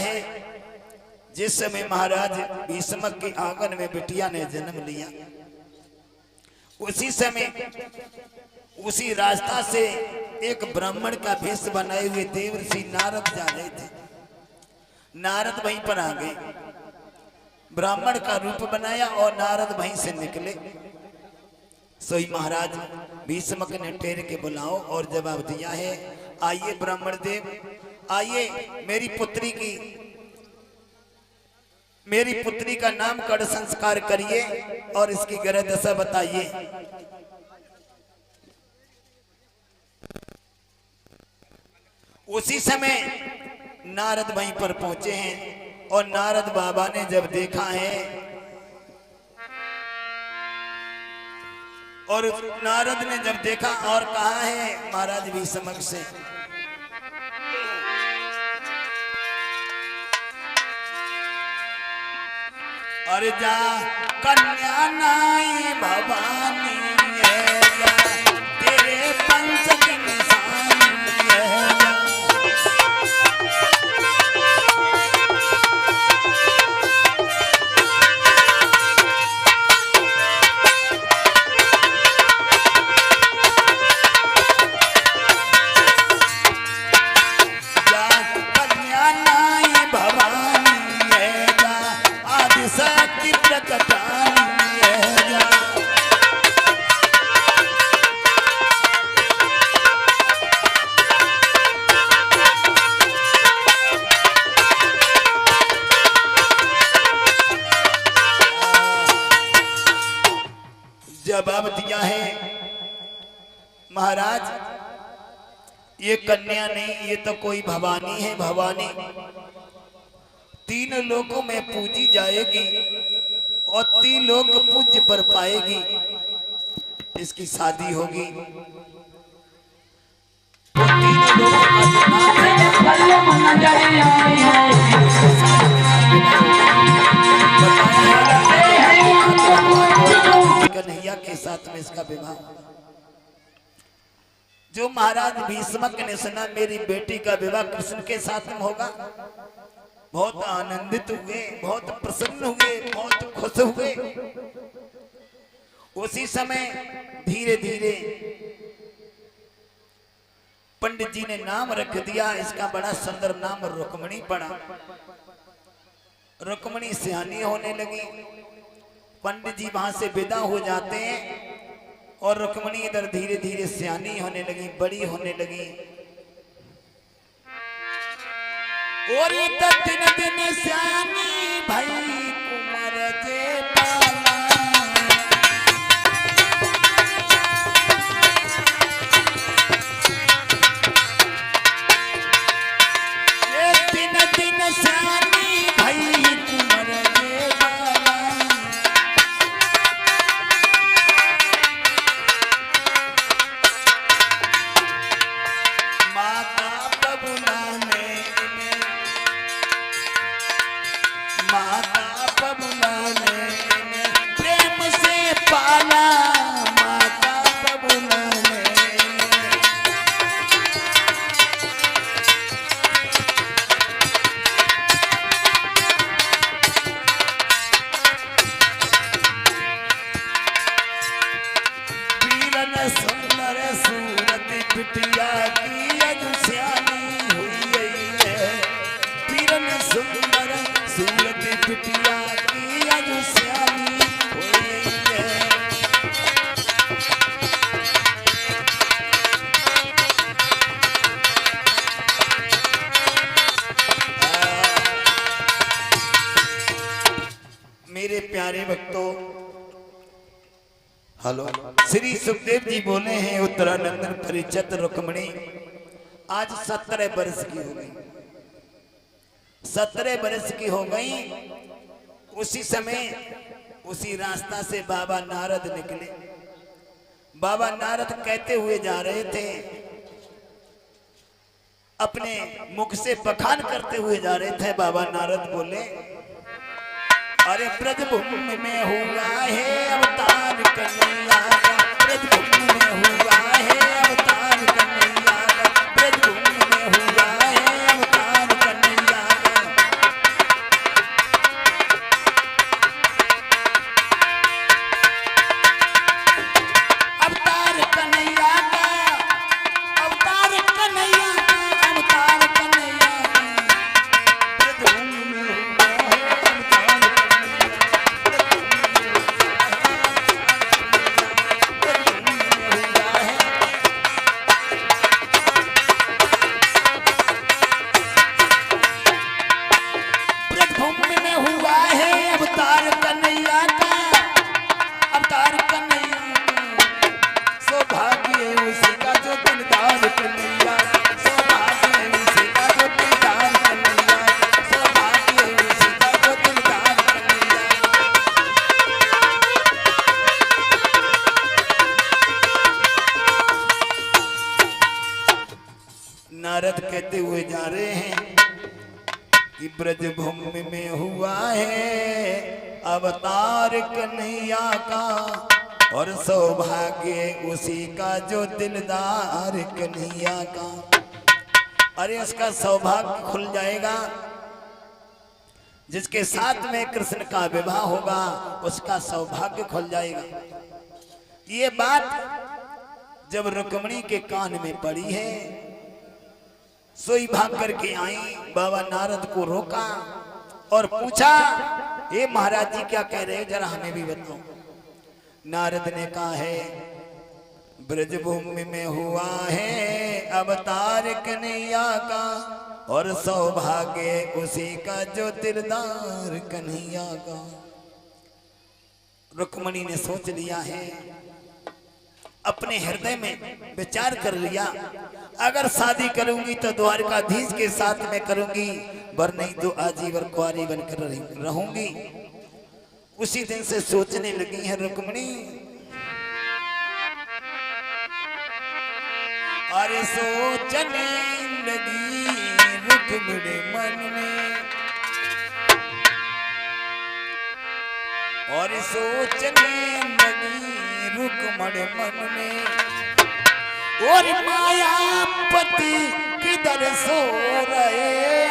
है जिस समय महाराज भीष्मक के आंगन में बिटिया ने जन्म लिया, उसी समय उसी रास्ता से एक ब्राह्मण का भेष बनाए हुए देवर्षि नारद जा रहे थे। नारद वहीं पर आ गए, ब्राह्मण का रूप बनाया और नारद वहीं से निकले। सोई महाराज भीष्मक ने ठहर के बुलाओ और जवाब दिया है, आइए ब्राह्मण देव आइए, मेरी पुत्री का नामकरण संस्कार करिए और इसकी ग्रह दशा बताइए। उसी समय नारद वहीं पर पहुंचे हैं और नारद बाबा ने जब देखा है और नारद ने जब देखा और कहा है महाराज भीष्मक से, अरे जा कन्या नाई भवानी है जा, तेरे पंच की निशानी है जा। जा कन्या नाई भवानी है जा, आदि शक्ति प्रकटानी है जा। जवाब दिया है महाराज, ये कन्या नहीं, ये तो कोई भवानी है। भवानी तीन लोकों में पूजी जाएगी और तीन लोग पूज्य पर पाएगी। इसकी शादी होगी तो तीन लोगों का जो नाम है कन्हैया के साथ में इसका विवाह। जो महाराज भीष्मक ने सुना मेरी बेटी का विवाह कृष्ण के साथ में होगा, बहुत आनंदित हुए, बहुत प्रसन्न हुए, बहुत खुश हुए। उसी समय धीरे धीरे पंडित जी ने नाम रख दिया, इसका बड़ा सुंदर नाम रुक्मणी पड़ा। रुक्मणी सियानी होने लगी। पंडित जी वहां से विदा हो जाते हैं और रुक्मणी इधर धीरे धीरे सियानी होने लगी, बड़ी होने लगी। और दिन दिन सियानी भाई कुमार जे पाला, ये दिन दिन सियानी भाई कुमार जे पाला। माता बबुला ने प्रेम से पाला, माता बबुला ने। वीरन सुंदर सूरत बिटिया की अजु सियानी हुई है। वीरन सुंदर सूरत बिटिया की अजु सियानी हुई है। मेरे प्यारे भक्तों, हेलो, श्री सुखदेव जी बोले हैं उत्तरानंदन परिचित रुक्मणी आज 17 वर्ष की हो गई। 17 वर्ष की हो गई। उसी समय उसी रास्ता से बाबा नारद निकले। बाबा नारद कहते हुए जा रहे थे, अपने मुख से बखान करते हुए जा रहे थे। बाबा नारद बोले, अरे ब्रजभूमि में हुआ है अवतार कन्हैया का, ब्रजभूमि में हुआ है अवतार कन्हैया का, ब्रजभूमि में हुआ है अवतार कन्हैया का। कि ब्रज भूमि में हुआ है अवतार कन्हैया का, और सौभाग्य उसी का जो दिलदार कन्हैया का। अरे उसका सौभाग्य खुल जाएगा जिसके साथ में कृष्ण का विवाह होगा, उसका सौभाग्य खुल जाएगा। ये बात जब रुक्मिणी के कान में पड़ी है, सोई भाग करके आई, बाबा नारद को रोका और पूछा, ये महाराज जी क्या कह रहे हैं, जरा हमें भी बताओ। नारद ने कहा है ब्रजभूमि में हुआ है अवतार कन्हैया का, और सौभाग्य उसी का जो दिलदार कन्हैया का। रुक्मिणी ने सोच लिया है, अपने हृदय में विचार कर लिया, अगर शादी करूंगी तो द्वारकाधीश के साथ में करूंगी, वर नहीं तो आजीवन कुंवारी बनकर रहूंगी। उसी दिन से सोचने लगी है रुक्मिणी। अरे सोचने लगी रुक्मिणी मन में, और सोचने लगी रुक्मिणी मन में, और मायापति किधर सो रहे हैं।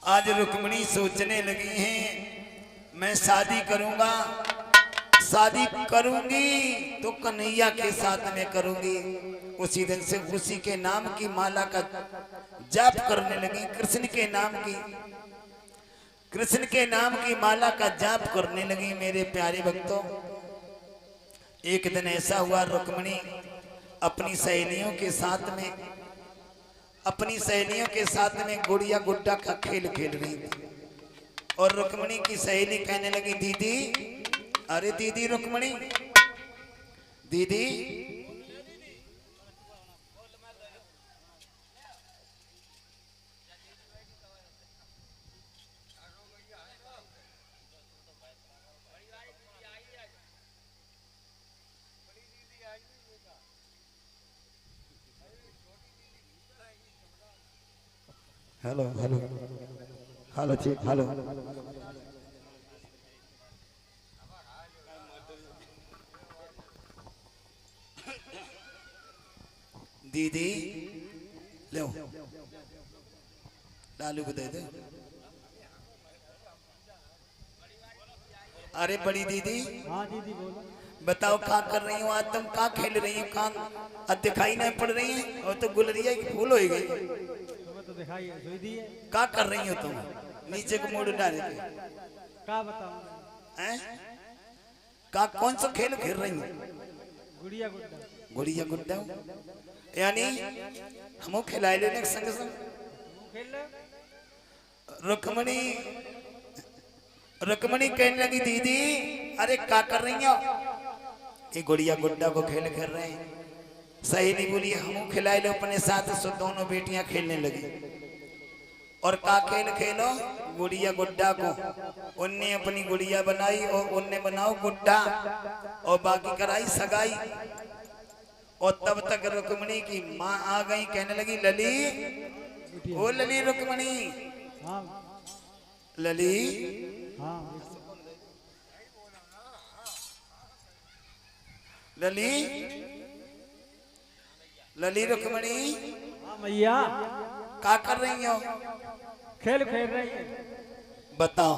आज रुक्मिणी सोचने लगी हैं, मैं शादी करूंगा, शादी करूंगी तो कन्हैया के साथ में करूंगी। उसी दिन से उसी के नाम की माला का जाप करने लगी, कृष्ण के नाम की, कृष्ण के नाम की माला का जाप करने लगी। मेरे प्यारे भक्तों, एक दिन ऐसा हुआ, रुक्मिणी अपनी सहेलियों के साथ में, अपनी सहेलियों के साथ में गुड़िया गुड्डा का खेल खेल रही थी, और रुक्मिणी की सहेली कहने लगी, दीदी, अरे दीदी रुक्मिणी, दीदी, हेलो हेलो हेलो जी, हेलो, दीदी ले लालू को दे दे। अरे बड़ी दीदी, हाँ दीदी बोलो। बताओ क्या कर रही हो आज तुम, क्या खेल रही हो, कहाँ दिखाई नहीं पड़ रही है, और तो गुलरिया की फूल हो गई, तो दिखाई है, दी है। क्या कर रही हो तुम, नीचे को मोड़ डाले के, क्या बताऊं, हैं? का कौन सा खेल खेल रही हो? गुड़िया गुड्डा। गुड़िया गुड्डा यानी हमो खिलाए लेने संग संग खेल ले रुक्मणी रुक्मणी कहने लगी दीदी अरे क्या कर रही हो ये गुड़िया गुड्डा को खेल खेल रहे हैं सही नहीं बोली हम खिलाए लो अपने साथ सो दोनों बेटियां खेलने लगी और का खेल खेलो गुड़िया गुड्डा को उनने अपनी गुड़िया बनाई और उनने बनाओ गुड्डा और बाकी कराई सगाई और तब तक रुक्मणी की माँ आ गई कहने लगी लली ओ लली रुक्मणी हाँ लली हाँ लली लली रुक्मणी हाँ मैया क्या कर रही हो खेल खेल रही है बताओ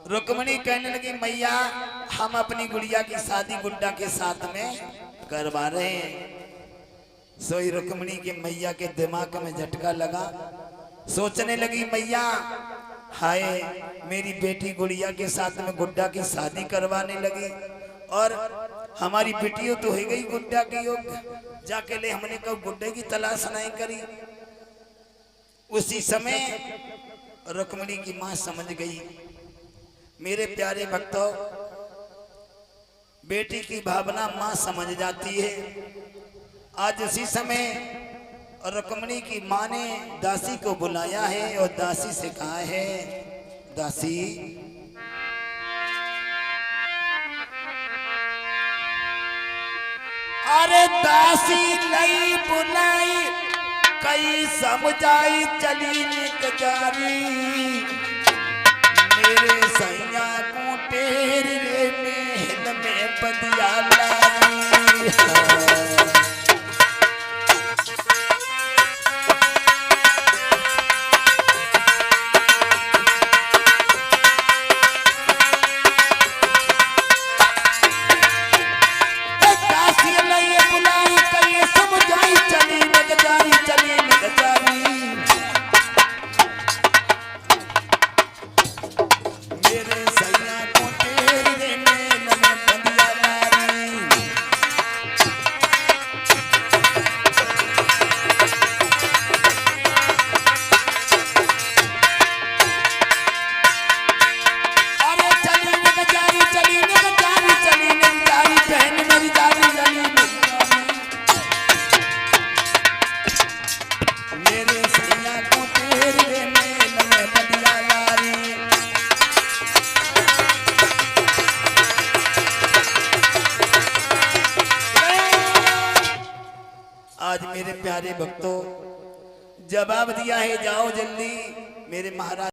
रुक्मणी कहने लगी मैया हम अपनी गुड़िया की शादी गुड्डा के साथ में करवा रहे हैं सोई रुक्मणी के मैया के दिमाग में झटका लगा सोचने लगी मैया हाय मेरी बेटी गुड़िया के साथ में गुड्डा की शादी करवाने लगी और हमारी बेटियों तो हो गई गुड्डा की योग जाके ले हमने कब गुड्डे की तलाश नहीं करी उसी समय रुक्मणी की मां समझ गई मेरे प्यारे भक्तों बेटी की भावना मां समझ जाती है आज उसी समय रुक्मणी की मां ने दासी को बुलाया है और दासी से कहा है दासी अरे दासी लई बुलाई कई समझाई चली निक जारी मेरे सैया को तेरे महल में बदिया लाई आज मेरे प्यारे भक्तों जवाब दिया है जाओ जल्दी मेरे महाराज